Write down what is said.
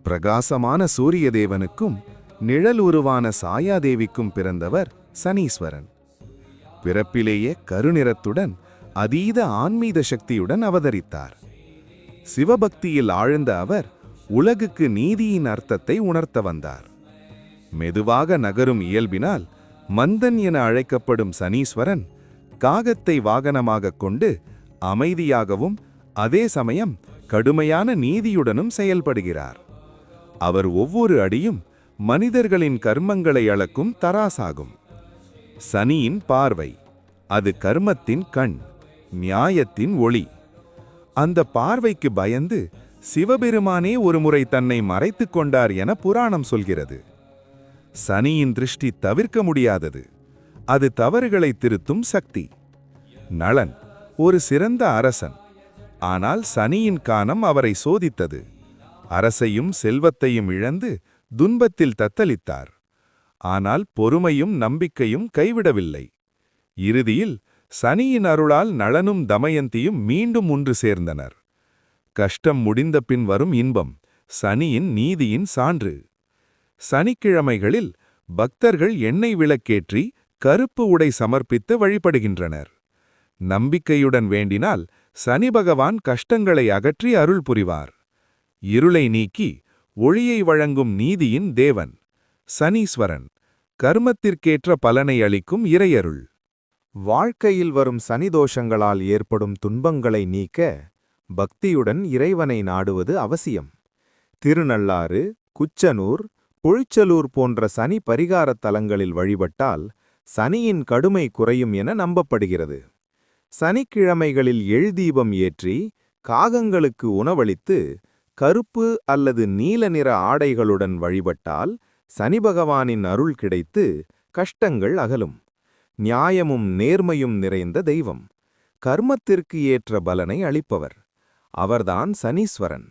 பிரகாசமான சூரியதேவனுக்கும் நிழல் உருவான சாயாதேவிக்கும் பிறந்தவர் சனீஸ்வரன். பிறப்பிலேயே கருநிறத்துடன் அதீத ஆன்மீக சக்தியுடன் அவதரித்தார். சிவபக்தியில் ஆழ்ந்த அவர் உலகுக்கு நீதியின் அர்த்தத்தை உணர்த்த வந்தார். மெதுவாக நகரும் இயல்பினால் மந்தன் என அழைக்கப்படும் சனீஸ்வரன் காகத்தை வாகனமாகக் கொண்டு அமைதியாகவும் அதே சமயம் கடுமையான நீதியுடனும் செயல்படுகிறார். அவர் ஒவ்வொரு அடியும் மனிதர்களின் கர்மங்களை அளக்கும் தராசாகும். சனியின் பார்வை, அது கர்மத்தின் கண், நியாயத்தின் ஒளி. அந்த பார்வைக்கு பயந்து சிவபெருமானே ஒருமுறை தன்னை மறைத்துக் கொண்டார் என புராணம் சொல்கிறது. சனியின் திருஷ்டி தவிர்க்க முடியாதது. அது தவறுகளை திருத்தும் சக்தி. நளன் ஒரு சிறந்த அரசன். ஆனால் சனியின் கானம் அவரை சோதித்தது. அரசையும் செல்வத்தையும் இழந்து துன்பத்தில் தத்தளித்தார். ஆனால் பொறுமையும் நம்பிக்கையும் கைவிடவில்லை. இறுதியில் சனியின் அருளால் நளனும் தமயந்தியும் மீண்டும் ஒன்று சேர்ந்தனர். கஷ்டம் முடிந்த பின் வரும் இன்பம் சனியின் நீதியின் சான்று. சனிக்கிழமைகளில் பக்தர்கள் எண்ணெய் விளக்கேற்றி கருப்பு உடை சமர்ப்பித்து வழிபடுகின்றனர். நம்பிக்கையுடன் வேண்டினால் சனி பகவான் கஷ்டங்களை அகற்றி அருள் புரிவார். இருளை நீக்கி ஒளியை வழங்கும் நீதியின் தேவன் சனீஸ்வரன், கர்மத்திற்கேற்ற பலனை அளிக்கும் இறையருள். வாழ்க்கையில் வரும் சனிதோஷங்களால் ஏற்படும் துன்பங்களை நீக்க பக்தியுடன் இறைவனை நாடுவது அவசியம். திருநள்ளாறு, குச்சனூர், புழிச்சலூர் போன்ற சனி பரிகாரத் தலங்களில் வழிபட்டால் சனியின் கடுமை குறையும் என நம்பப்படுகிறது. சனிக்கிழமைகளில் எள்தீபம் ஏற்றி காகங்களுக்கு உணவளித்து கருப்பு அல்லது நீல நிற ஆடைகளுடன் வழிபட்டால் சனி பகவானின் அருள் கிடைத்து கஷ்டங்கள் அகலும். நியாயமும் நேர்மையும் நிறைந்த தெய்வம், கர்மத்திற்கு ஏற்ற பலனை அளிப்பவர். அவர்தான் சனீஸ்வரன்.